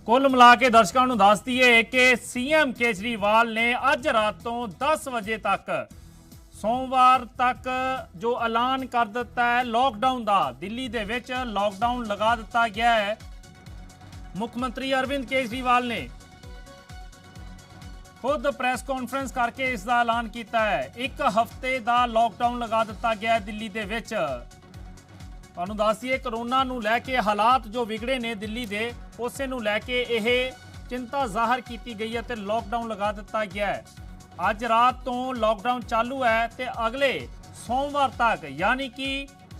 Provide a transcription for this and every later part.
ਕੁੱਲ ਮਿਲਾ ਕੇ ਦਰਸ਼ਕਾਂ ਨੂੰ ਦੱਸ ਦਈਏ ਕਿ ਸੀਐਮ ਕੇਜਰੀਵਾਲ ਨੇ ਅੱਜ ਰਾਤ ਤੋਂ 10 ਵਜੇ ਤੱਕ ਸੋਮਵਾਰ ਤੱਕ ਜੋ ਐਲਾਨ ਕਰ ਦਿੱਤਾ ਹੈ ਲੋਕਡਾਊਨ ਦਾ। ਦਿੱਲੀ ਦੇ ਵਿੱਚ ਲੋਕਡਾਊਨ ਲਗਾ ਦਿੱਤਾ ਗਿਆ ਹੈ। ਮੁੱਖ ਮੰਤਰੀ ਅਰਵਿੰਦ ਕੇਜਰੀਵਾਲ ਨੇ खुद प्रेस कॉन्फ्रेंस करके इसका ऐलान किया है। एक हफ्ते का लॉकडाउन लगा दिता गया है दिल्ली दे विच। तुहानूं दस दईए करोना नूं लैके हालात जो विगड़े ने दिल्ली दे उसे नूं लैके यह चिंता जाहिर की गई है तो लॉकडाउन लगा दिता गया है। अज रात तो लॉकडाउन चालू है तो अगले सोमवार तक यानी कि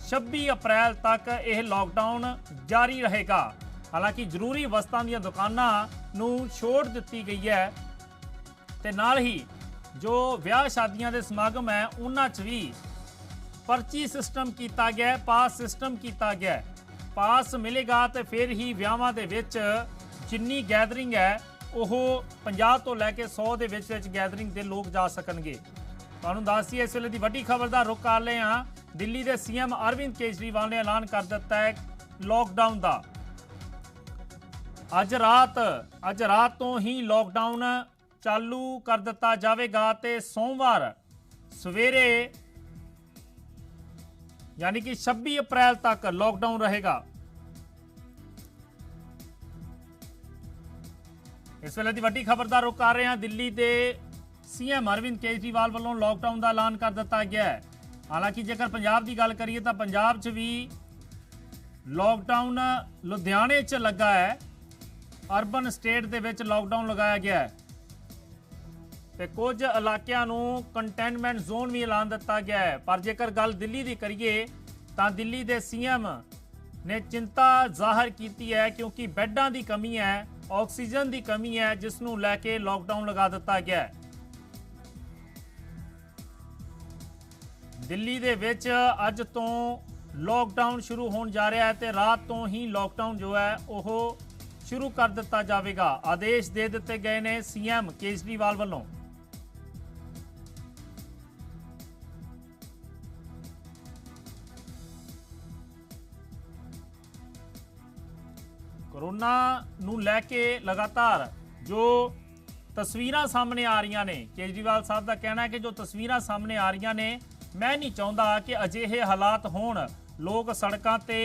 26 अप्रैल तक यह लॉकडाउन जारी रहेगा। हालांकि जरूरी वस्तां दीआं दुकानां नूं छोड़ दी गई है ते नाल ही जो विआह शादियां दे समागम है उन्हां च भी पर्ची सिस्टम किया गया है, पास सिस्टम किया गया है। पास मिलेगा तो फिर ही विआहां दे विच जिन्नी गैदरिंग है वो 50 तो लैके 100 दे विच गैदरिंग दे लोग जा सकणगे। तुहानूं दस दईए इस वेले दी वड्डी खबर दा रुख कर रहे हां। दिल्ली दे सीएम अरविंद केजरीवाल ने ऐलान कर दिता है लॉकडाउन दा। अज रात तो ही लॉकडाउन चालू कर दिता जाएगा ते सोमवार सवेरे यानी कि 26 अप्रैल तक लॉकडाउन रहेगा। इस वेले दी वड्डी खबर दा रुख कर रहे हैं। दिल्ली के सीएम अरविंद केजरीवाल वालों लॉकडाउन का ऐलान कर दिता गया है। हालांकि जेकर पंजाब की गल करिए तो पंजाब च भी लॉकडाउन लुधियाने च लगा है। अर्बन स्टेट दे विच लॉकडाउन लगाया गया है ते कुछ इलाकों नूं कंटेनमेंट जोन भी ऐलान दिता गया है। पर जेकर गल दिल्ली की करिए तो दिल्ली के सीएम ने चिंता जाहिर की है क्योंकि बैडां की कमी है, ऑक्सीजन की कमी है, जिसनूं लैके लॉकडाउन लगा दिता गया है। दिल्ली दे विच अज तो लॉकडाउन शुरू होने जा रहा है तो रात तो ही लॉकडाउन जो है वह शुरू कर दिता जाएगा। आदेश दे दिते गए ने सीएम केजरीवाल वालों। कोरोना नूं लैके लगातार जो तस्वीरां सामने आ रही ने, केजरीवाल साहब का कहना है कि जो तस्वीरां सामने आ रही ने, मैं नहीं चाहता कि अजिहे हालात होण लोग सड़कों ते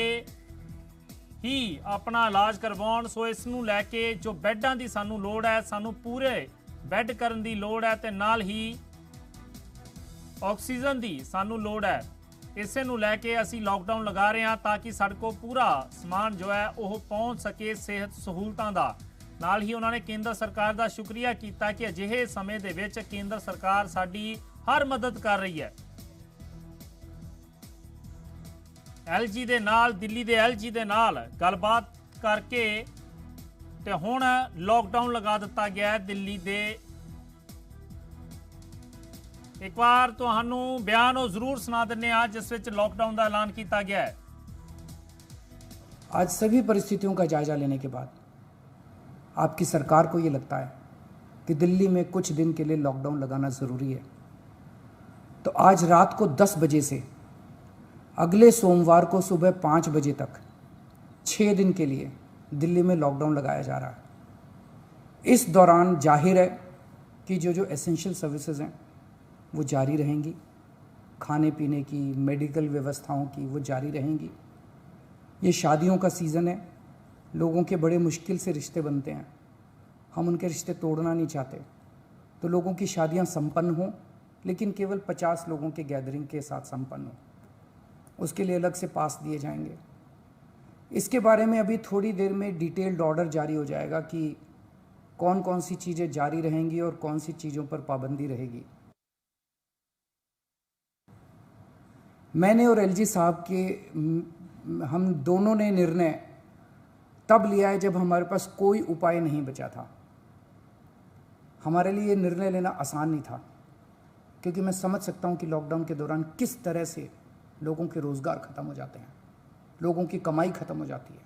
ही अपना इलाज करवाउण। सो इस नूं लैके जो बैडां की सानू लोड़ है, सानू पूरे बैड करन दी लोड़ है ते नाल ही ऑक्सीजन की सानू लोड़ है। इसे नूं लैके असी लॉकडाउन लगा रहे हैं ताकि साडे कोल पूरा समान जो है वह पहुँच सके सेहत सहूलतां दा। नाल ही उन्होंने केंद्र सरकार का शुक्रिया किया कि अजिहे समय दे विच केंद्र सरकार साडी हर मदद कर रही है। LG दे नाल, दिल्ली दे LG दे नाल गलबात करके ते हुण लॉकडाउन लगा दिता गया है दिल्ली दे। एक बार तुहानू बयान जरूर सुना दिंदे हां जिस विच लॉकडाउन का ऐलान किया गया है। आज सभी परिस्थितियों का जायजा लेने के बाद आपकी सरकार को ये लगता है कि दिल्ली में कुछ दिन के लिए लॉकडाउन लगाना ज़रूरी है, तो आज रात को 10 बजे से अगले सोमवार को सुबह 5 बजे तक 6 दिन के लिए दिल्ली में लॉकडाउन लगाया जा रहा है। इस दौरान जाहिर है कि जो एसेंशियल सर्विसेज हैं वो जारी रहेंगी, खाने पीने की, मेडिकल व्यवस्थाओं की वो जारी रहेंगी। ये शादियों का सीज़न है, लोगों के बड़े मुश्किल से रिश्ते बनते हैं, हम उनके रिश्ते तोड़ना नहीं चाहते, तो लोगों की शादियां संपन्न हों लेकिन केवल 50 लोगों के गैदरिंग के साथ संपन्न हो। उसके लिए अलग से पास दिए जाएंगे। इसके बारे में अभी थोड़ी देर में डिटेल्ड ऑर्डर जारी हो जाएगा कि कौन कौन सी चीज़ें जारी रहेंगी और कौन सी चीज़ों पर पाबंदी रहेगी। मैंने और LG साहब के हम दोनों ने निर्णय तब लिया है जब हमारे पास कोई उपाय नहीं बचा था। हमारे लिए निर्णय लेना आसान नहीं था क्योंकि मैं समझ सकता हूँ कि लॉकडाउन के दौरान किस तरह से लोगों के रोज़गार ख़त्म हो जाते हैं, लोगों की कमाई ख़त्म हो जाती है,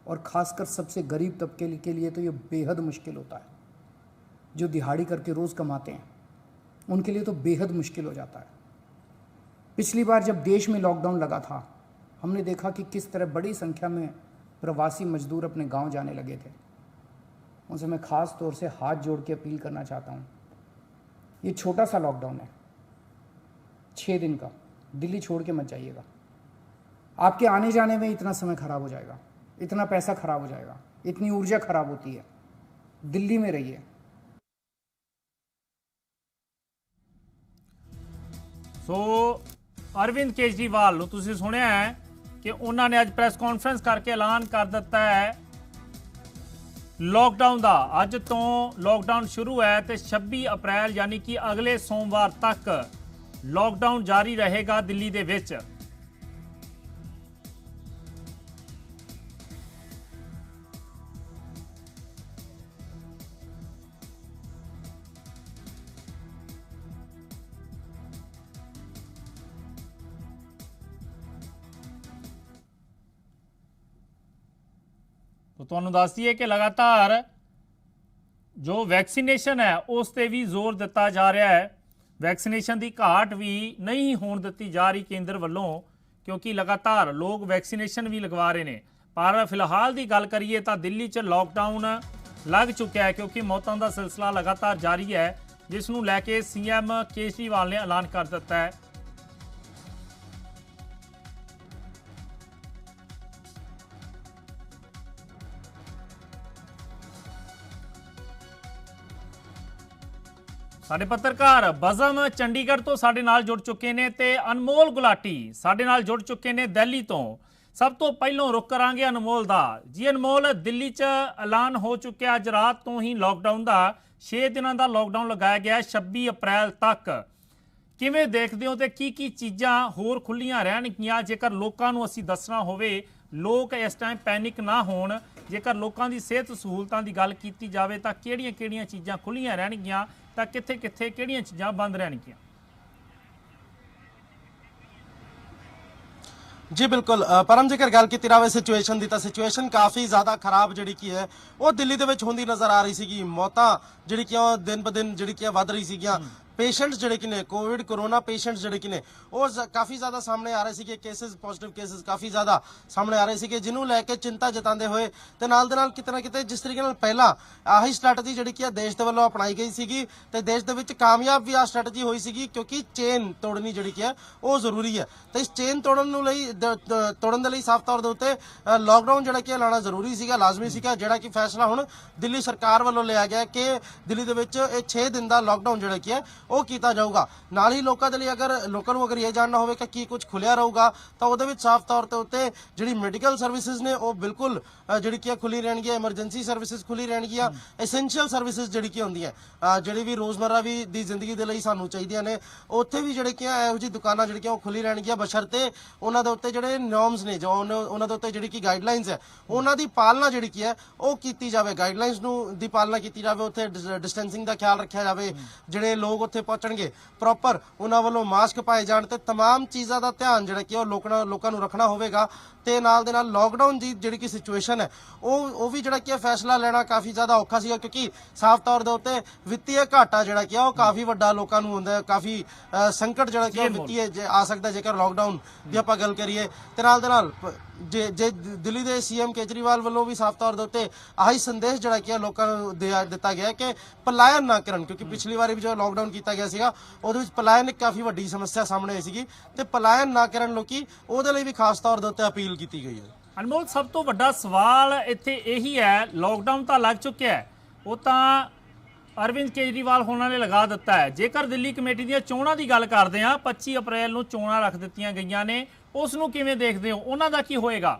और ख़ासकर सबसे गरीब तबके के लिए तो ये बेहद मुश्किल होता है। जो दिहाड़ी करके रोज़ कमाते हैं उनके लिए तो बेहद मुश्किल हो जाता है। पिछली बार जब देश में लॉकडाउन लगा था हमने देखा कि किस तरह बड़ी संख्या में प्रवासी मजदूर अपने गांव जाने लगे थे। उनसे मैं ख़ास तौर से हाथ जोड़ के अपील करना चाहता हूँ, ये छोटा सा लॉकडाउन है, 6 दिन का, दिल्ली छोड़ के मत जाइएगा। आपके आने जाने में इतना समय खराब हो जाएगा, इतना पैसा खराब हो जाएगा, इतनी ऊर्जा खराब होती है। दिल्ली में रहिए। ਸੋ ਅਰਵਿੰਦ ਕੇਜਰੀਵਾਲ ਨੂੰ ਤੁਸੀਂ ਸੁਣਿਆ ਹੈ ਕਿ ਉਹਨਾਂ ਨੇ ਅੱਜ ਪ੍ਰੈਸ ਕਾਨਫਰੰਸ ਕਰਕੇ ਐਲਾਨ ਕਰ ਦਿੱਤਾ ਹੈ लॉकडाउन का। अज तो लॉकडाउन शुरू है तो 26 अप्रैल यानी कि अगले सोमवार तक लॉकडाउन जारी रहेगा दिल्ली दे विच। तो तुहानूं दस दईए कि लगातार जो वैक्सीनेशन है उस पर भी जोर दिता जा रहा है। वैक्सीनेशन की घाट भी नहीं होण दित्ती जा रही केंद्र वालों, क्योंकि लगातार लोग वैक्सीनेशन भी लगवा रहे हैं। पर फिलहाल की गल करिए तो दिल्ली च लॉकडाउन लग चुका है, क्योंकि मौतों का सिलसिला लगातार जारी है, जिसनूं लैके CM केजरीवाल ने ऐलान कर दिता है। ਸਾਡੇ ਪੱਤਰਕਾਰ ਬਜ਼ਮ ਚੰਡੀਗੜ੍ਹ ਤੋਂ ਸਾਡੇ ਨਾਲ ਜੁੜ ਚੁੱਕੇ ਨੇ ਤੇ ਅਨਮੋਲ ਗੁਲਾਟੀ ਸਾਡੇ ਨਾਲ ਜੁੜ ਚੁੱਕੇ ਨੇ ਦਿੱਲੀ ਤੋਂ। ਸਭ ਤੋਂ ਪਹਿਲਾਂ ਰੁਕ ਕਰਾਂਗੇ ਅਨਮੋਲ ਦਾ। ਜੀ ਅਨਮੋਲ, ਦਿੱਲੀ 'ਚ ਐਲਾਨ ਹੋ ਚੁੱਕਿਆ ਅੱਜ ਰਾਤ ਤੋਂ ਹੀ ਲੋਕਡਾਊਨ ਦਾ। 6 ਦਿਨਾਂ ਦਾ ਲੋਕਡਾਊਨ ਲਗਾਇਆ ਗਿਆ 26 ਅਪ੍ਰੈਲ ਤੱਕ। ਕਿਵੇਂ ਦੇਖਦੇ ਹੋ ਤੇ ਕੀ ਚੀਜ਼ਾਂ ਹੋਰ ਖੁੱਲੀਆਂ ਰਹਿਣਗੀਆਂ ਜੇਕਰ ਲੋਕਾਂ ਨੂੰ ਅਸੀਂ ਦੱਸਣਾ ਹੋਵੇ, ਲੋਕ ਇਸ ਟਾਈਮ ਪੈਨਿਕ ਨਾ ਹੋਣ? ਜੇਕਰ ਲੋਕਾਂ ਦੀ ਸਿਹਤ ਸਹੂਲਤਾਂ ਦੀ ਗੱਲ ਕੀਤੀ ਜਾਵੇ ਤਾਂ ਕਿਹੜੀਆਂ ਚੀਜ਼ਾਂ ਖੁੱਲੀਆਂ ਰਹਿਣਗੀਆਂ ਤਾਂ ਕਿੱਥੇ ਕਿਹੜੀਆਂ ਚੀਜ਼ਾਂ ਬੰਦ ਰਹਿਣਗੀਆਂ? जी बिल्कुल परम, जेकर गल की जाए सिचुएशन की तो सिचुएशन काफ़ी ज़्यादा खराब जी है वो दिल्ली के होंदी नज़र आ रही सी। मौतां जी दिन ब दिन जी वध रही सी। पेशेंट्स जोड़े कि ने कोविड कोरोना पेशेंट्स जोड़े कि ने वो काफ़ी ज़्यादा सामने आ रहे थे। केसेस पॉजिटिव केसेस काफ़ी ज़्यादा सामने आ रहे थे, जिन्हों लैके चिंता जताते हुए तो नाल दे नाल किते ना किते जिस तरीके नाल पहला आही स्ट्रैटेजी जी कि देश के वालों अपनाई गई सी ते देश के विच कामयाब भी आ स्ट्रैटेजी हुई सी, क्योंकि चेन तोड़नी जी है वो जरूरी है। तो इस चेन तोड़न दे लई साफ तौर के उत्ते लॉकडाउन जोड़ा कि लाना जरूरी सीगा, लाजमी सीगा, जोड़ा कि फैसला हुण दिल्ली सरकार वालों लिया गया कि दिल्ली दे विच 6 दिन का लॉकडाउन जोड़ा कि है वो किया जाऊगा। नाल ही लोगों के लिए अगर ये जानना होवे कि की कुछ खुलिया रहूगा तो वो साफ तौर के उत्ते जी मेडिकल सर्विसिज ने वो बिल्कुल जी खुली रहनगियां, एमरजेंसी सर्विसिज खुली रहनगियां, एसेंशियल सर्विसिज जी होंदियां जी भी रोजमर्रा भी दी जिंदगी के लिए सानू चाहिए ने, उत्थे भी जी इहो जी दुकानां जी खुली रहनगियां, बशर्ते उन्हां दे उत्ते जिहड़े नॉर्म्स ने जो उन्हां दे उत्ते जी गाइडलाइनस है उन्हां दी पालना जी है वो की जाए, गाइडलाइनस दी पालना की जाए, उत्थे डिस्टेंसिंग का ख्याल रखा जाए, जिहड़े लोग उत्थे पहुंचणगे प्रॉपर उन्हां वालों मास्क पाए जाण ते तमाम चीज़ों का ध्यान जिहड़ा कि लोकां नूं रखना होवेगा। ते नाल दे नाल लॉकडाउन की जिहड़ी कि सिचुएशन है वो भी जिहड़ा कि फैसला लेना काफ़ी ज़्यादा औखा सीगा, क्योंकि साफ तौर के उत्ते वित्तीय घाटा जिहड़ा कि वो काफ़ी वड्डा लोकां नूं हुंदा है, काफ़ी संकट जिहड़ा कि वित्तीय आ सकदा जेकर लॉकडाउन की आपां गल करिए। ते नाल दे नाल जे दिल्ली के CM केजरीवाल वालों भी साफ तौर के उत्ते आही संदेश जिहड़ा कि लोकां नूं दिता गया कि पलायन ना करन, क्योंकि पिछली बार भी जो लॉकडाउन किया गया सीगा ਉਹਦੇ ਵਿੱਚ ਪਲਾयन एक काफ़ी ਵੱਡੀ समस्या सामने आई सी ਤੇ ਪਲਾयन ना ਕਰਨ ਲੋਕੀ ਉਹਦੇ ਲਈ ਵੀ ਖਾਸ ਤੌਰ ਦੇ ਉੱਤੇ ਅਪੀਲ ਕੀਤੀ ਗਈ ਹੈ। ਅਨਮੋਲ, ਸਭ ਤੋਂ ਵੱਡਾ ਸਵਾਲ ਇੱਥੇ ਇਹੀ ਹੈ, ਲੋਕਡਾਊਨ ਤਾਂ ਲੱਗ ਚੁੱਕਿਆ ਹੈ, ਉਹ ਤਾਂ ਅਰਵਿੰਦ ਕੇਜਰੀਵਾਲ ਹੋਣਾ ਨੇ ਲਗਾ ਦਿੱਤਾ ਹੈ। ਜੇਕਰ ਦਿੱਲੀ ਕਮੇਟੀ ਦੀਆਂ ਚੋਣਾਂ ਦੀ ਗੱਲ ਕਰਦੇ ਹਾਂ, 25 ਅਪ੍ਰੈਲ ਨੂੰ ਚੋਣਾਂ ਰੱਖ ਦਿੱਤੀਆਂ ਗਈਆਂ ਨੇ, ਉਸ ਨੂੰ ਕਿਵੇਂ ਦੇਖਦੇ ਹੋ? ਉਹਨਾਂ ਦਾ ਕੀ ਹੋਏਗਾ?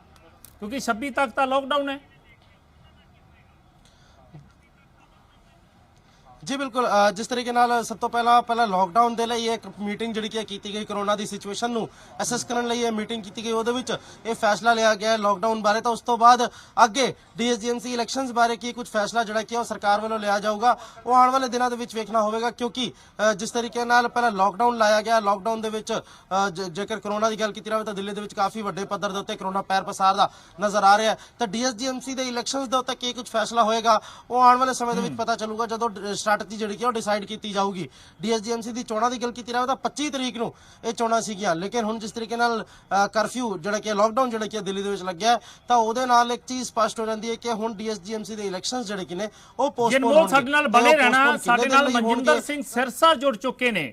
ਕਿਉਂਕਿ 26 ਤੱਕ ਤਾਂ ਲੋਕਡਾਊਨ ਹੈ। जी बिल्कुल, जिस तरीके नाल सब तो पहला लॉकडाउन के लिए एक मीटिंग जी की गई, कोरोना की सिचुएशन नूं असैस करने लिए मीटिंग की गई, वो ये फैसला लिया गया लॉकडाउन बारे। तो उस तो बाद अगे DSGMC इलैक्शंस बारे की कुछ फैसला जोड़ा कि सरकार वालों लिया जाऊगा, वो आने वाले दिनों के वेखना होगा, क्योंकि जिस तरीके नाल पहला लॉकडाउन लाया गया, लॉकडाउन के जेकर कोरोना की गल की जाए तो दिल्ली के काफ़ी वड्डे पद्धर के उत्ते कोरोना पैर पसारदा नज़र आ रहा है। तो DSGMC के इलैक्शंस के उत्ते की कुछ फैसला होएगा वो आने वाले समय के पता चलूगा, जो ਘਾਟ ਦੀ ਜਿਹੜੀ ਕਿ ਉਹ ਡਿਸਾਈਡ ਕੀਤੀ ਜਾਊਗੀ। DSGMC ਦੀ ਚੋਣਾਂ ਦੀ ਗੱਲ ਕੀਤੀ ਜਾਵੇ ਤਾਂ 25 ਤਰੀਕ ਨੂੰ ਇਹ ਚੋਣਾਂ ਸੀਗੀਆਂ, ਲੇਕਿਨ ਹੁਣ ਜਿਸ ਤਰੀਕੇ ਨਾਲ ਕਰਫਿਊ ਜਿਹੜਾ ਕਿ ਲਾਕਡਾਊਨ ਜਿਹੜਾ ਕਿ ਦਿੱਲੀ ਦੇ ਵਿੱਚ ਲੱਗਿਆ ਤਾਂ ਉਹਦੇ ਨਾਲ ਇੱਕ ਚੀਜ਼ ਸਪਸ਼ਟ ਹੋ ਜਾਂਦੀ ਹੈ ਕਿ ਹੁਣ DSGMC ਦੇ ਇਲੈਕਸ਼ਨਸ ਜਿਹੜੇ ਕਿ ਨੇ ਉਹ ਪੋਸਟਪੋਨ ਸਾਡੇ ਨਾਲ ਬਣੇ ਰਹਿਣਾ। ਸਾਡੇ ਨਾਲ ਮਨਜਿੰਦਰ ਸਿੰਘ ਸਿਰਸਾ ਜੁੜ ਚੁੱਕੇ ਨੇ,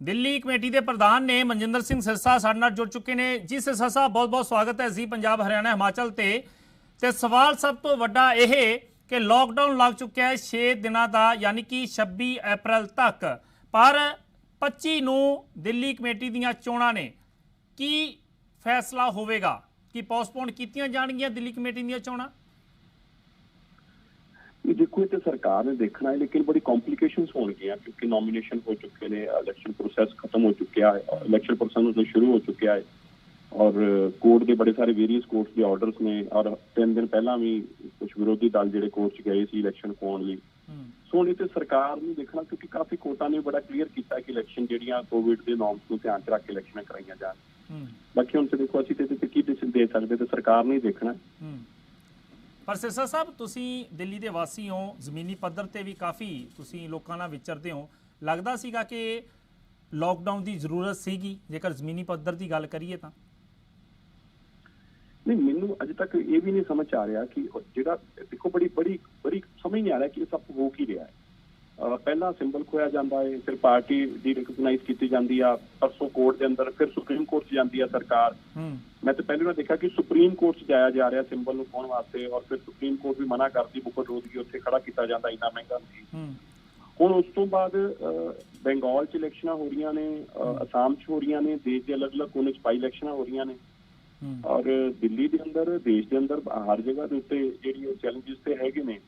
ਦਿੱਲੀ ਕਮੇਟੀ ਦੇ ਪ੍ਰਧਾਨ ਨੇ ਮਨਜਿੰਦਰ ਸਿੰਘ ਸਿਰਸਾ ਸਾਡੇ ਨਾਲ ਜੁੜ ਚੁੱਕੇ ਨੇ। ਜੀ ਸਿਰਸਾ ਸਾਹਿਬ, ਬਹੁਤ ਬਹੁਤ ਸਵਾਗਤ ਹੈ ਜੀ ਪੰਜਾਬ, ਹਰਿਆਣਾ, ਹਿਮਾਚਲ ਤੇ ਸਵਾਲ ਸਭ ਤੋਂ ਵੱਡਾ ਇਹ ਕਿ ਲਾਕਡਾਊਨ ਲੱਗ ਚੁੱਕਿਆ ਹੈ 6 ਦਿਨਾਂ ਦਾ, ਯਾਨੀ ਕਿ 26 ਅਪ੍ਰੈਲ ਤੱਕ, ਪਰ 25 ਨੂੰ ਦਿੱਲੀ ਕਮੇਟੀ ਦੀਆਂ ਚੋਣਾਂ ਨੇ। ਕੀ ਫੈਸਲਾ ਹੋਵੇਗਾ ਕਿ ਪੋਸਟਪੋਨ ਕੀਤੀਆਂ ਜਾਣਗੀਆਂ ਦਿੱਲੀ ਕਮੇਟੀ ਦੀਆਂ ਚੋਣਾਂ? देखो ये सरकार ने देखना है, लेकिन बड़ी कॉम्प्लिकेशंस होंगी क्योंकि नॉमिनेशन हो चुके हैं, इलेक्शन प्रोसेस खत्म हो चुका है, इलेक्शन प्रोसेस शुरू हो चुका है और कोर्ट के बड़े सारे वेरियस कोर्ट्स के ऑर्डर्स ने और 3 दिन पहला भी कुछ विरोधी दल जो कोर्ट च गए इलेक्शन पाने लिए। सो नहीं तो सरकार ने देखना क्योंकि काफी कोर्टा ने बड़ा क्लीयर किया कि इलेक्शन जो कोविड के नॉर्म्स को ध्यान च रख के इलेक्शन कराई जाए। बाकी हम देखो असं की डिसीजन दे सकते, तो सरकार ने देखना। पर सिरसा साहब, तुसी दिल्ली के वासी हो, जमीनी पद्धर ते भी काफ़ी तुसी लोकां नाल विचरदे हो, लगदा सीगा कि लॉकडाउन की जरूरत सीगी जेकर जमीनी पद्धर की गल करिए तां? नहीं, मैनू अजे तक ये भी नहीं समझ आ रहा कि जिहड़ा देखो बड़ी बड़ी बड़ी समझ नहीं आ रहा कि सब हो की रहा है। पहला सिंबल खोया जाता है, फिर पार्टी दी रिकगनाइज की जाती है, परसों कोर्ट के अंदर, फिर सुप्रीम कोर्ट से जाती है सरकार। मैं तो पहले देखा कि सुप्रीम कोर्ट से जाया जा रहा सिंबल नूं पाउण वास्ते और फिर सुप्रीम कोर्ट भी मना करती, बुकट रोड की उत्थे खड़ा किया जाता, इन्ना महंगा सी। हुण उस तो बाद बंगाल च इलैक्शनां हो रही ने, असम च हो रही ने, देश के अलग अलग कोने च बाई इलैक्शनां हो रही ने और दिल्ली के अंदर, देश के अंदर हर जगह के उत्ते जिहड़ी चैलेंजिस ते हैगे ने,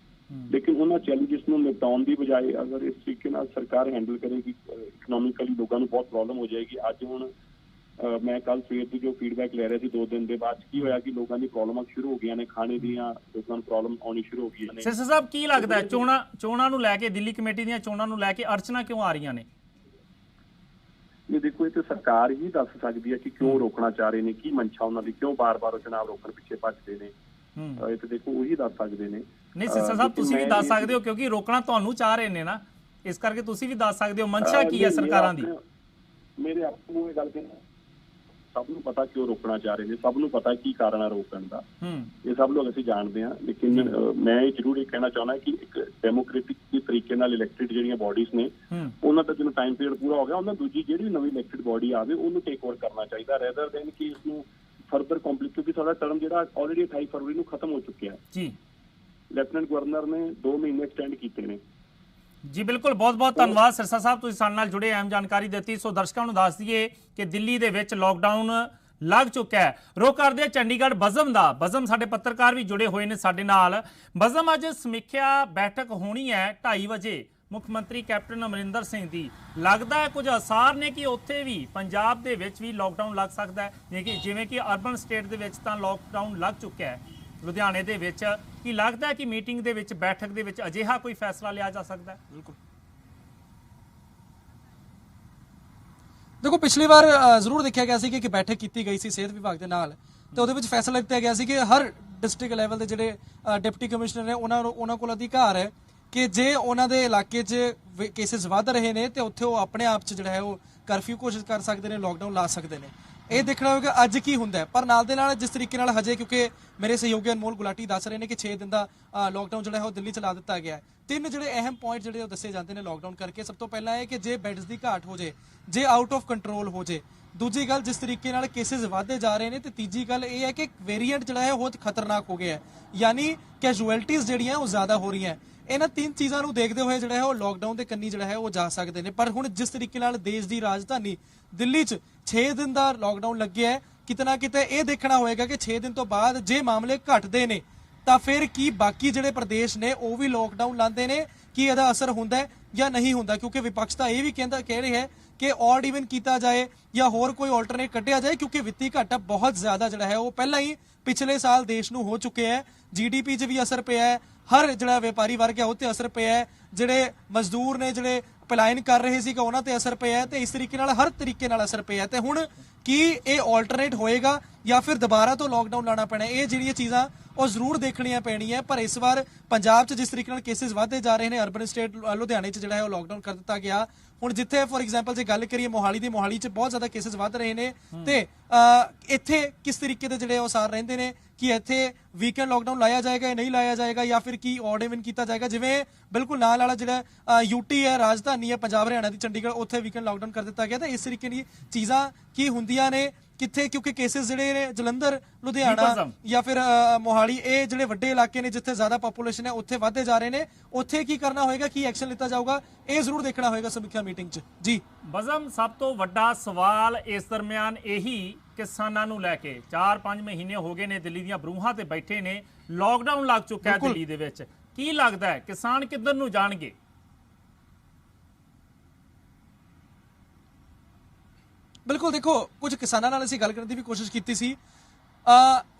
लेकिन उन्होंने चैलेंजिस को निपटाने की बजाय अगर इस तरीके सरकार हैंडल करेगी, इकनॉमिकली लोगों को बहुत प्रॉब्लम हो जाएगी। अज हुण मैं कल सवेर की जो फीडबैक ले रहा थी 2 दिन के बाद की होया कि लोगों की प्रॉब्लम शुरू हो गई ने, खाने दियां लोगों को प्रॉब्लम आनी शुरू हो गई ने। सिरसा साहब, की लगता है चोणां नूं लैके, दिल्ली कमेटी दीयां चोणां नूं लैके अड़चनां क्यों आ रही ने? ये देखो ये तो सरकार ही दस सकती है कि क्यों रोकना चाह रहे हैं, की मंशा उन्होंने, क्यों बार बार चुनाव रोकने पिछे भजते हैं। ये तो देखो वही दस सकते हैं। नहीं सिरसा साहब, तुसीं भी दस सकते हो क्योंकि रोकना तुहानूं चाह रहे ने ना, इस करके तुसीं भी दस सकते हो मंशा की है सरकारां दी। मेरे आप को ये गल कहना, सबनूं पता क्यों रोकना चाह रहे हैं, सबनूं पता की कारण है रोकण दा, ये सब लोग असीं जानते हैं। लेकिन मैं जरूर ये कहना चाहना कि एक डेमोक्रेटिक तरीके नाल इलैक्टेड जिहड़ियां बॉडीज ने उन्हां दा जिन्हों टाइम पीरियड पूरा हो गया, उन्हां दूजी जिहड़ी नवीं इलैक्टेड बॉडी आवे उन्होंने टेक ओवर करना चाहिए रेदर दैन कि इसनूं फर्दर कॉम्प्लिकेट, क्योंकि साडा टर्म जिहड़ा ऑलरेडी 28 फरवरी नूं खत्म हो चुका है जी। ਲੈਫਟੀਨੈਂਟ ਗਵਰਨਰ ਨੇ 2 ਮਹੀਨੇ ਐਕਸਟੈਂਡ ਕੀਤੇ ਨੇ जी। बिल्कुल, बहुत बहुत धन्यवाद सिरसा साहब, तुसीं साडे नाल जुड़े, अहम जानकारी दी। सो दर्शकों को दस दईए कि दिल्ली दे विच लॉकडाउन लग चुका है। रुख करदे चंडीगढ़ बज़म दा, बज़म साडे पत्रकार भी जुड़े हुए ने साडे नाल। बज़म, अज समीक्षा बैठक होनी है 2:30 बजे मुख्यमंत्री कैप्टन अमरिंदर सिंह दी, लगता है कुछ आसार ने कि उत्थे भी पंजाब दे विच भी लॉकडाउन लग सकता है, जिवें कि अर्बन स्टेट दे विच तां लॉकडाउन लग चुका है, लुधियाने दे विच की लगता है कि मीटिंग दे विच, बैठक दे विच अजिहा कोई फैसला लिया जा सकता है? बिल्कुल, देखो पिछली बार जरूर देखा गया कि बैठक की गई सी सेहत विभाग के नाल, तो उहदे विच फैसला लिया गया कि हर डिस्ट्रिक्ट लैवल के जिहड़े डिप्टी कमिश्नर ने उन्हां कोल अधिकार है कि जे उन्हां दे इलाके च केसिस वध रहे ने तो उत्थे वो अपने आप च जिहड़ा है वो करफ्यू घोषित कर सकते हैं, लॉकडाउन ला सकते हैं। ये देखना होगा अज की हुंदा है, पर नाल दे नाल जिस तरीके नाल हजे, क्योंकि मेरे सहयोगी अनमोल गुलाटी दस रहे हैं कि 6 दिन का लॉकडाउन जो है दिल्ली च ला दिता गया है। 3 जिहड़े अहम पॉइंट जिहड़े दसे जाते हैं लॉकडाउन करके, सब तो पहला है कि जे बैड्स की घाट हो जाए, जे आउट ऑफ कंट्रोल हो जाए, दूजी गल जिस तरीके नाल केसिस वधदे जा रहे हैं, तो तीजी गल ये है कि वेरीएंट जिहड़ा है बहुत खतरनाक हो गया है, यानी कैजुअलिटीज़ जिहड़ियां वो ज़्यादा हो रही हैं। इन्हां 3 चीज़ों को देखते हुए जिहड़ा है वो लॉकडाउन के कन्नी जिहड़ा है वो जा सकते हैं। पर हुण जिस तरीके नाल देश की राजधानी दिल्ली च 6 दिन का लॉकडाउन लग्या है, किते ना किते ये देखना होएगा कि 6 दिन तो बाद जे मामले घटते ने तो फिर की बाकी जिहड़े प्रदेश ने वो भी लॉकडाउन लाते हैं, कि इहदा असर हुंदा है या नहीं हुंदा, क्योंकि विपक्ष तो ये भी कह रहे हैं कि ऑड इवन किया जाए या होर कोई ऑल्टरनेट कढ़िया जाए, क्योंकि वित्तीय घाटा बहुत ज़्यादा जिहड़ा है वो पहला ही पिछले साल देश नूं हो चुके हैं। GDP च भी असर पिया है, हर जिहड़ा व्यापारी वर्ग है उत्ते असर पिया है, जिहड़े मजदूर ने जिहड़े पलायन कर रहे सी उन्हां ते असर पिया है, तो इस तरीके नाल हर तरीके नाल असर पिया है। तो हुण ਕਿ ਇਹ ਆਲਟਰਨੇਟ ਹੋਏਗਾ ਜਾਂ ਫਿਰ ਦੁਬਾਰਾ ਤੋਂ ਲਾਕਡਾਊਨ ਲਾਣਾ ਪੈਣਾ। ਇਹ ਜਿਹੜੀਆਂ ਚੀਜ਼ਾਂ ਉਹ ਜ਼ਰੂਰ ਦੇਖਣੀਆਂ ਪੈਣੀਆਂ। ਪਰ ਇਸ ਵਾਰ ਪੰਜਾਬ 'ਚ ਜਿਸ ਤਰੀਕੇ ਨਾਲ ਕੇਸਿਸ ਵਧਦੇ ਜਾ ਰਹੇ ਨੇ, ਅਰਬਨ ਸਟੇਟ ਲੁਧਿਆਣੇ 'ਚ ਜਿਹੜਾ ਹੈ ਉਹ ਲਾਕਡਾਊਨ ਕਰ ਦਿੱਤਾ ਗਿਆ। ਹੁਣ ਜਿੱਥੇ ਫੋਰ ਐਗਜ਼ਾਮਪਲ ਜੇ ਗੱਲ ਕਰੀਏ ਮੋਹਾਲੀ 'ਚ ਬਹੁਤ ਜ਼ਿਆਦਾ ਕੇਸਿਸ ਵੱਧ ਰਹੇ ਨੇ, ਤੇ ਇੱਥੇ ਕਿਸ ਤਰੀਕੇ ਦੇ ਜਿਹੜੇ ਉਹ ਸਾਰ ਰਹਿੰਦੇ ਨੇ ਕਿ ਇੱਥੇ ਵੀਕਐਂਡ ਲਾਕਡਾਊਨ ਲਾਇਆ ਜਾਏਗਾ ਜਾਂ ਨਹੀਂ ਲਾਇਆ ਜਾਏਗਾ, ਜਾਂ ਫਿਰ ਕੀ ਆਡ ਇਵਨ ਕੀਤਾ ਜਾਏਗਾ। ਜਿਵੇਂ ਬਿਲਕੁਲ ਨਾਲ ਵਾਲਾ ਜਿਹੜਾ ਯੂਟੀ ਹੈ, ਰਾਜਧਾਨੀ ਹੈ ਪੰਜਾਬ ਹਰਿਆਣਾ ਦੀ ਚੰਡੀਗੜ੍ਹ, ਉੱਥੇ ਵੀਕਐਂਡ ਲਾਕਡਾਊਨ ਕਰ ਦਿੱਤਾ ਗਿਆ। ਤਾਂ ਇਸ ਤਰੀਕੇ ਦੀ ਚੀਜ਼ਾਂ ਕੀ ਹੁੰਦੀਆਂ ਨੇ ਕਿੱਥੇ, ਕਿਉਂਕਿ ਕੇਸਿਸ ਜਿਹੜੇ ਨੇ ਜਲੰਧਰ, ਲੁਧਿਆਣਾ ਜਾਂ ਫਿਰ ਮੋਹਾਲੀ, ਇਹ ਜਿਹੜੇ ਵੱਡੇ ਇਲਾਕੇ ਨੇ ਜਿੱਥੇ ਜ਼ਿਆਦਾ ਪੋਪੂਲੇਸ਼ਨ ਹੈ, ਉੱਥੇ ਵੱਧਦੇ ਜਾ ਰਹੇ ਨੇ। ਉੱਥੇ ਕੀ ਕਰਨਾ ਹੋਏਗਾ, ਕੀ ਐਕਸ਼ਨ ਲਿੱਤਾ ਜਾਊਗਾ, ਇਹ ਜ਼ਰੂਰ ਦੇਖਣਾ ਹੋਏਗਾ ਸਮੀਖਿਆ ਮੀਟਿੰਗ 'ਚ। ਜੀ ਬਜ਼ਮ, ਸਭ ਤੋਂ ਵੱਡਾ ਸਵਾਲ ਇਸ ਦਰਮਿਆਨ ਇਹੀ ਕਿਸਾਨਾਂ ਨੂੰ ਲੈ ਕੇ 4-5 ਮਹੀਨੇ ਹੋ ਗਏ ਨੇ ਦਿੱਲੀ ਦੀਆਂ ਬਰੂਹਾਂ ਤੇ ਬੈਠੇ ਨੇ, ਲਾਕਡਾਊਨ ਲੱਗ ਚੁੱਕਾ ਹੈ ਦਿੱਲੀ ਦੇ ਵਿੱਚ। ਕੀ ਲੱਗਦਾ ਹੈ ਕਿਸਾਨ ਕਿੱਧਰ ਨੂੰ ਜਾਣਗੇ? ਬਿਲਕੁਲ, ਦੇਖੋ ਕੁਝ ਕਿਸਾਨਾਂ ਨਾਲ ਅਸੀਂ ਗੱਲ ਕਰਨ ਦੀ ਵੀ ਕੋਸ਼ਿਸ਼ ਕੀਤੀ ਸੀ।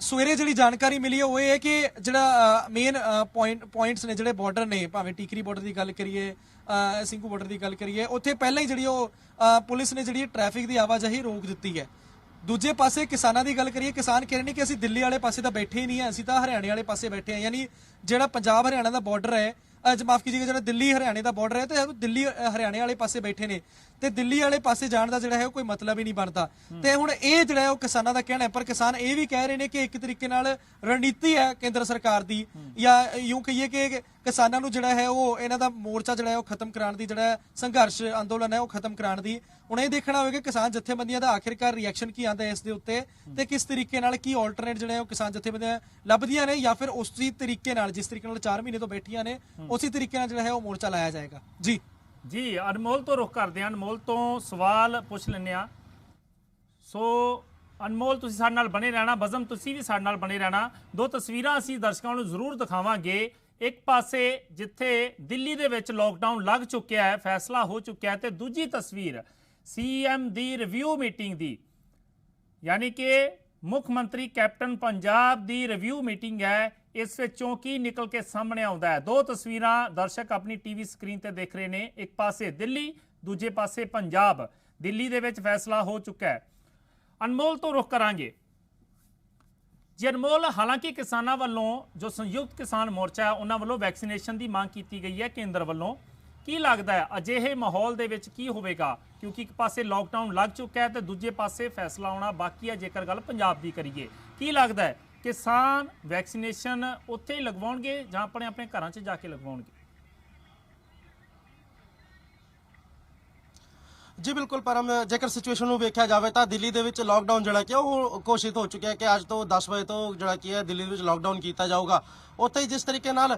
ਸਵੇਰੇ ਜਿਹੜੀ ਜਾਣਕਾਰੀ ਮਿਲੀ ਹੈ ਉਹ ਇਹ ਹੈ ਕਿ ਜਿਹੜਾ ਮੇਨ ਪੁਆਇੰਟਸ ਨੇ, ਜਿਹੜੇ ਬਾਰਡਰ ਨੇ, ਭਾਵੇਂ ਟੀਕਰੀ ਬਾਰਡਰ ਦੀ ਗੱਲ ਕਰੀਏ, ਸਿੰਘੂ ਬਾਰਡਰ ਦੀ ਗੱਲ ਕਰੀਏ, ਉੱਥੇ ਪਹਿਲਾਂ ਹੀ ਜਿਹੜੀ ਉਹ ਪੁਲਿਸ ਨੇ ਜਿਹੜੀ ਟ੍ਰੈਫਿਕ ਦੀ ਆਵਾਜਾਈ ਰੋਕ ਦਿੱਤੀ ਹੈ। ਦੂਜੇ ਪਾਸੇ ਕਿਸਾਨਾਂ ਦੀ ਗੱਲ ਕਰੀਏ, ਕਿਸਾਨ ਕਹਿ ਰਹੇ ਨੇ ਕਿ ਅਸੀਂ ਦਿੱਲੀ ਵਾਲੇ ਪਾਸੇ ਤਾਂ ਬੈਠੇ ਹੀ ਨਹੀਂ ਹੈ, ਅਸੀਂ ਤਾਂ ਹਰਿਆਣੇ ਵਾਲੇ ਪਾਸੇ ਬੈਠੇ ਹਾਂ। ਯਾਨੀ ਜਿਹੜਾ ਪੰਜਾਬ ਹਰਿਆਣਾ ਦਾ ਬਾਰਡਰ ਹੈ, ਮਾਫ ਕੀजिएगा, ਜਿਹੜਾ ਦਿੱਲੀ ਹਰਿਆਣੇ ਦਾ ਬਾਰਡਰ ਹੈ, ਤੇ ਦਿੱਲੀ ਹਰਿਆਣੇ ਵਾਲੇ ਪਾਸੇ ਬੈਠੇ ਨੇ, ਤੇ ਦਿੱਲੀ ਵਾਲੇ ਪਾਸੇ ਜਾਣ ਦਾ ਜਿਹੜਾ ਹੈ ਉਹ ਕੋਈ ਮਤਲਬ ਹੀ ਨਹੀਂ ਬਣਦਾ। ਤੇ ਹੁਣ ਇਹ ਜਿਹੜਾ ਹੈ ਉਹ ਕਿਸਾਨਾਂ ਦਾ ਕਹਿਣਾ ਹੈ। ਪਰ ਕਿਸਾਨ ਇਹ ਵੀ ਕਹਿ ਰਹੇ ਨੇ ਕਿ ਇੱਕ ਤਰੀਕੇ ਨਾਲ ਰਣਨੀਤੀ ਹੈ ਕੇਂਦਰ ਸਰਕਾਰ ਦੀ, ਜਾਂ ਯੂੰ ਕਹੀਏ ਕਿ ਕਿਸਾਨਾਂ ਨੂੰ ਜਿਹੜਾ ਹੈ ਉਹ ਇਹਨਾਂ ਦਾ ਮੋਰਚਾ ਜਿਹੜਾ ਹੈ ਉਹ ਖਤਮ ਕਰਾਉਣ ਦੀ, ਜਿਹੜਾ ਸੰਘਰਸ਼ ਅੰਦੋਲਨ ਹੈ ਉਹ ਖਤਮ ਕਰਾਉਣ ਦੀ। ਹੁਣ ਇਹ ਦੇਖਣਾ ਹੋਵੇਗਾ ਕਿਸਾਨ ਜਥੇਬੰਦੀਆਂ ਦਾ ਆਖਿਰਕਾਰ ਰਿਐਕਸ਼ਨ ਕੀ ਆਉਂਦਾ ਇਸ ਦੇ ਉੱਤੇ, ਤੇ ਕਿਸ ਤਰੀਕੇ ਨਾਲ ਕੀ ਆਲਟਰਨੇਟ ਜਿਹੜੇ ਉਹ ਕਿਸਾਨ ਜਥੇਬੰਦੀਆਂ ਲੱਭਦੀਆਂ ਨੇ, ਜਾਂ ਫਿਰ ਉਸੇ ਤਰੀਕੇ ਨਾਲ ਜਿਸ ਤਰੀਕੇ ਨਾਲ 4 ਮਹੀਨੇ ਤੋਂ ਬੈਠੀਆਂ ਨੇ ਉਸੇ ਤਰੀਕੇ ਨਾਲ ਜਿਹੜਾ ਹੈ ਉਹ ਮੋਰਚਾ ਲਾਇਆ ਜਾਏਗਾ। ਜੀ ਅਨਮੋਲ ਤੋਂ ਰੁਖ ਕਰਦੇ ਹਾਂ, ਅਨਮੋਲ ਤੋਂ ਸਵਾਲ ਪੁੱਛ ਲੈਂਦੇ ਆ। ਸੋ ਅਨਮੋਲ, ਤੁਸੀਂ ਸਾਡੇ ਨਾਲ ਬਣੇ ਰਹਿਣਾ, ਬਜ਼ਮ ਤੁਸੀਂ ਵੀ ਸਾਡੇ ਨਾਲ ਬਣੇ ਰਹਿਣਾ। ਦੋ ਤਸਵੀਰਾਂ ਅਸੀਂ ਦਰਸ਼ਕਾਂ ਨੂੰ ਜ਼ਰੂਰ ਦਿਖਾਵਾਂਗੇ। ਇੱਕ ਪਾਸੇ ਜਿੱਥੇ ਦਿੱਲੀ ਦੇ ਵਿੱਚ ਲਾਕਡਾਊਨ ਲੱਗ ਚੁੱਕਿਆ ਹੈ, ਫੈਸਲਾ ਹੋ ਚੁੱਕਿਆ ਹੈ, ਤੇ ਦੂਜੀ ਤਸਵੀਰ ਸੀਐਮ ਦੀ ਰਿਵਿਊ ਮੀਟਿੰਗ ਦੀ, ਯਾਨੀ ਕਿ ਮੁੱਖ ਮੰਤਰੀ ਕੈਪਟਨ ਪੰਜਾਬ ਦੀ ਰਿਵਿਊ ਮੀਟਿੰਗ ਹੈ। ਇਸ ਵਿੱਚੋਂ ਕੀ ਨਿਕਲ ਕੇ ਸਾਹਮਣੇ ਆਉਂਦਾ ਹੈ? ਦੋ ਤਸਵੀਰਾਂ ਦਰਸ਼ਕ ਆਪਣੀ ਟੀਵੀ ਸਕਰੀਨ ਤੇ ਦੇਖ ਰਹੇ ਨੇ। ਇੱਕ ਪਾਸੇ ਦਿੱਲੀ, ਦੂਜੇ ਪਾਸੇ ਪੰਜਾਬ। ਦਿੱਲੀ ਦੇ ਵਿੱਚ ਫੈਸਲਾ ਹੋ ਚੁੱਕਾ ਹੈ। ਅਨਮੋਲ ਤੋਂ ਰੁਖ ਕਰਾਂਗੇ। ਜੀ ਅਨਮੋਲ, ਹਾਲਾਂਕਿ ਕਿਸਾਨਾਂ ਵੱਲੋਂ ਜੋ ਸੰਯੁਕਤ ਕਿਸਾਨ ਮੋਰਚਾ ਹੈ ਉਹਨਾਂ ਵੱਲੋਂ ਵੈਕਸੀਨੇਸ਼ਨ ਦੀ ਮੰਗ ਕੀਤੀ ਗਈ ਹੈ ਕੇਂਦਰ ਵੱਲੋਂ। ਕੀ ਲੱਗਦਾ ਹੈ ਅਜਿਹੇ ਮਾਹੌਲ ਦੇ ਵਿੱਚ ਕੀ ਹੋਵੇਗਾ? ਕਿਉਂਕਿ ਇੱਕ ਪਾਸੇ ਲਾਕਡਾਊਨ ਲੱਗ ਚੁੱਕਾ ਹੈ ਤੇ ਦੂਜੇ ਪਾਸੇ ਫੈਸਲਾ ਆਉਣਾ ਬਾਕੀ ਹੈ। ਜੇਕਰ ਗੱਲ ਪੰਜਾਬ ਦੀ ਕਰੀਏ, ਕੀ ਲੱਗਦਾ ਹੈ ਕਿਸਾਨ ਵੈਕਸੀਨੇਸ਼ਨ ਉੱਥੇ ਹੀ ਲਗਵਾਉਣਗੇ ਜਾਂ ਆਪਣੇ ਆਪਣੇ ਘਰਾਂ 'ਚ ਜਾ ਕੇ ਲਗਵਾਉਣਗੇ? ਜੀ ਬਿਲਕੁਲ ਪਰਮ, ਜੇਕਰ ਸਿਚੁਏਸ਼ਨ ਨੂੰ ਵੇਖਿਆ ਜਾਵੇ ਤਾਂ ਦਿੱਲੀ ਦੇ ਵਿੱਚ ਲਾਕਡਾਊਨ ਜਿਹੜਾ ਕਿ ਉਹ ਘੋਸ਼ਿਤ ਹੋ ਚੁੱਕਿਆ ਹੈ ਕਿ ਅੱਜ ਤੋਂ 10 ਵਜੇ ਤੋਂ ਜਿਹੜਾ ਕੀ ਹੈ ਦਿੱਲੀ ਵਿੱਚ ਲਾਕਡਾਊਨ ਕੀਤਾ ਜਾਊਗਾ। ਉੱਥੇ ਹੀ ਜਿਸ ਤਰੀਕੇ ਨਾਲ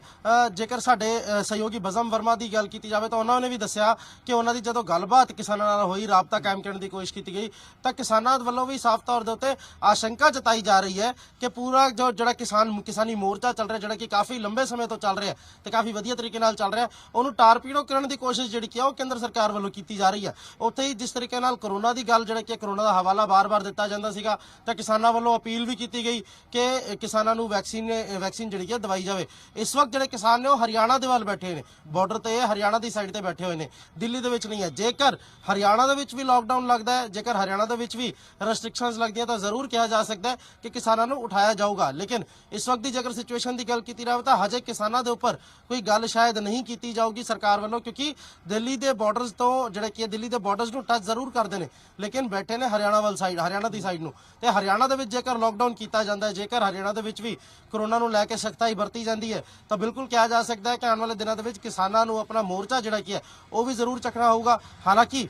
ਜੇਕਰ ਸਾਡੇ ਸਹਿਯੋਗੀ ਬਜ਼ਮ ਵਰਮਾ ਦੀ ਗੱਲ ਕੀਤੀ ਜਾਵੇ ਤਾਂ ਉਹਨਾਂ ਨੇ ਵੀ ਦੱਸਿਆ ਕਿ ਉਹਨਾਂ ਦੀ ਜਦੋਂ ਗੱਲਬਾਤ ਕਿਸਾਨਾਂ ਨਾਲ ਹੋਈ, ਰਾਬਤਾ ਕਾਇਮ ਕਰਨ ਦੀ ਕੋਸ਼ਿਸ਼ ਕੀਤੀ ਗਈ, ਤਾਂ ਕਿਸਾਨਾਂ ਵੱਲੋਂ ਵੀ ਸਾਫ਼ ਤੌਰ ਦੇ ਉੱਤੇ ਆਸ਼ੰਕਾ ਜਤਾਈ ਜਾ ਰਹੀ ਹੈ ਕਿ ਪੂਰਾ ਜਿਹੜਾ ਕਿਸਾਨੀ ਮੋਰਚਾ ਚੱਲ ਰਿਹਾ, ਜਿਹੜਾ ਕਿ ਕਾਫੀ ਲੰਬੇ ਸਮੇਂ ਤੋਂ ਚੱਲ ਰਿਹਾ ਤੇ ਕਾਫੀ ਵਧੀਆ ਤਰੀਕੇ ਨਾਲ ਚੱਲ ਰਿਹਾ, ਉਹਨੂੰ ਟਾਰਪੀਡੋ ਕਰਨ ਦੀ ਕੋਸ਼ਿਸ਼ ਜਿਹੜੀ ਕਿ ਉਹ ਕੇਂਦਰ ਸਰਕਾਰ ਵੱਲੋਂ ਕੀਤੀ ਜਾ ਰਹੀ ਹੈ। ਉੱਥੇ ਹੀ ਜਿਸ ਤਰੀਕੇ ਨਾਲ ਕਰੋਨਾ ਦੀ ਗੱਲ, ਜਿਹੜਾ ਕਿ ਕਰੋਨਾ ਦਾ ਹਵਾਲਾ ਬਾਰ-ਬਾਰ ਦਿੱਤਾ ਜਾਂਦਾ ਸੀਗਾ, ਤਾਂ ਕਿਸਾਨਾਂ ਵੱਲੋਂ ਅਪੀਲ ਵੀ ਕੀਤੀ ਗਈ ਕਿ ਕਿਸਾਨਾਂ ਨੂੰ ਵੈਕਸੀਨ ਜਿਹੜੀ ਹੈ ਦਵਾਈ ਜਾਵੇ। ਇਸ ਵਕਤ ਜਿਹੜੇ ਕਿਸਾਨ ਨੇ ਉਹ ਹਰਿਆਣਾ ਦੇ ਵੱਲ ਬੈਠੇ ਨੇ, ਬਾਰਡਰ ਤੇ ਹਰਿਆਣਾ ਦੀ ਸਾਈਡ ਤੇ ਬੈਠੇ ਹੋਏ ਨੇ, ਦਿੱਲੀ ਦੇ ਵਿੱਚ ਨਹੀਂ ਹੈ। ਜੇਕਰ ਹਰਿਆਣਾ ਦੇ ਵਿੱਚ ਵੀ ਲਾਕਡਾਊਨ ਲੱਗਦਾ ਹੈ, ਜੇਕਰ ਹਰਿਆਣਾ ਦੇ ਵਿੱਚ ਵੀ ਰੈਸਟ੍ਰਿਕਸ਼ਨਸ ਲੱਗਦੀਆਂ ਤਾਂ ਜ਼ਰੂਰ ਕਿਹਾ ਜਾ ਸਕਦਾ ਹੈ ਕਿ ਕਿਸਾਨਾਂ ਨੂੰ ਉਠਾਇਆ ਜਾਊਗਾ। ਲੇਕਿਨ ਇਸ ਵਕਤ ਦੀ ਜੇਕਰ ਸਿਚੁਏਸ਼ਨ ਦੀ ਗੱਲ ਕੀਤੀ ਜਾਵੇ ਤਾਂ ਹਜੇ ਕਿਸਾਨਾਂ ਦੇ ਉੱਪਰ ਕੋਈ ਗੱਲ ਸ਼ਾਇਦ ਨਹੀਂ ਕੀਤੀ ਜਾਊਗੀ ਸਰਕਾਰ ਵੱਲੋਂ, ਕਿਉਂਕਿ ਦਿੱਲੀ ਦੇ ਬਾਰਡਰਸ ਤੋਂ ਜਿਹੜੇ ਕਿ ਦਿੱਲੀ ਦੇ ਬਾਰਡਰਸ ਨੂੰ ਟੱਚ ਜ਼ਰੂਰ ਕਰਦੇ ਨੇ, ਲੇਕਿਨ ਬੈਠੇ ਨੇ ਹਰਿਆਣਾ ਦੀ ਸਾਈਡ ਨੂੰ। ਤੇ ਹਰਿਆਣਾ ਦੇ ਵਿੱਚ ਜੇਕਰ ਲਾਕਡਾਊਨ ਕੀਤਾ ਜਾਂਦਾ ਹੈ, ਜੇਕਰ ਹਰਿਆਣਾ ਦੇ ਵਿੱਚ ਵੀ ਕਰੋਨਾ ਨੂੰ ਲੈ ਕੇ ਸਖਤਾਈ ਵਰਤੀ ਜਾਂਦੀ ਹੈ, ਤਾਂ ਬਿਲਕੁਲ ਕਿਹਾ ਜਾ ਸਕਦਾ ਹੈ ਕਿ ਆਉਣ ਵਾਲੇ ਦਿਨਾਂ ਦੇ ਵਿੱਚ ਕਿਸਾਨਾਂ ਨੂੰ ਆਪਣਾ ਮੋਰਚਾ ਜਿਹੜਾ ਕੀ ਹੈ ਉਹ ਵੀ ਜ਼ਰੂਰ ਚੱਕਣਾ ਹੋਊਗਾ। ਹਾਲਾਂਕਿ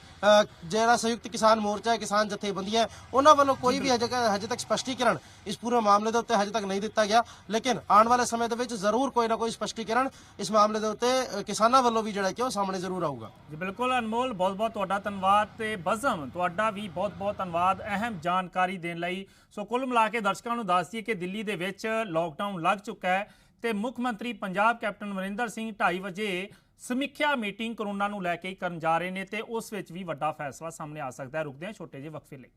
ਜਿਹੜਾ ਸੰਯੁਕਤ ਕਿਸਾਨ ਮੋਰਚਾ ਹੈ, ਕਿਸਾਨ ਜਥੇਬੰਦੀਆਂ ਹੈ, ਉਹਨਾਂ ਵੱਲੋਂ ਕੋਈ ਵੀ ਹਜੇ ਤੱਕ ਸਪਸ਼ਟੀਕਰਨ ਇਸ ਪੂਰੇ ਮਾਮਲੇ ਦੇ ਉੱਤੇ ਹਜੇ ਤੱਕ ਨਹੀਂ ਦਿੱਤਾ ਗਿਆ, ਲੇਕਿਨ ਆਉਣ ਵਾਲੇ ਸਮੇਂ ਦੇ ਵਿੱਚ ਜ਼ਰੂਰ ਕੋਈ ਨਾ ਕੋਈ ਸਪਸ਼ਟੀਕਰਨ ਇਸ ਮਾਮਲੇ ਦੇ ਉੱਤੇ ਕਿਸਾਨਾਂ ਵੱਲੋਂ ਵੀ ਜਿਹੜਾ ਕਿ ਉਹ ਸਾਹਮਣੇ ਜ਼ਰੂਰ ਆਊਗਾ। ਜੀ ਬਿਲਕੁਲ ਅਨਮੋਲ, ਬਹੁਤ-ਬਹੁਤ ਤੁਹਾਡਾ ਧੰਨਵਾਦ, ਤੇ ਬਜ਼ਮ ਤੁਹਾਡਾ ਵੀ ਬਹੁਤ-ਬਹੁਤ ਧੰਨਵਾਦ ਅਹਿਮ ਜਾਣਕਾਰੀ ਦੇਣ ਲਈ। ਸੋ ਕੁੱਲ ਮਿਲਾ ਕੇ ਦਰਸ਼ਕਾਂ ਨੂੰ ਦੱਸ ਦਈਏ ਕਿ ਦਿੱਲੀ ਦੇ ਵਿੱਚ ਲਾਕਡਾਊਨ ਲੱਗ ਚੁੱਕਾ ਹੈ ਤੇ ਮੁੱਖ ਮੰਤਰੀ ਪੰਜਾਬ ਕੈਪਟਨ ਅਮਰਿੰਦਰ ਸਿੰਘ 2:30 ਵਜੇ ਸਮੀਖਿਆ ਮੀਟਿੰਗ ਕਰੋਨਾ ਨੂੰ ਲੈ ਕੇ ਕਰਨ ਜਾ ਰਹੇ ਨੇ, ਤੇ ਉਸ ਵਿੱਚ ਵੀ ਵੱਡਾ ਫੈਸਲਾ ਸਾਹਮਣੇ ਆ ਸਕਦਾ ਹੈ। ਰੁਕਦੇ ਹਾਂ ਛੋਟੇ ਜਿਹੇ ਵਕਫੇ ਲਈ।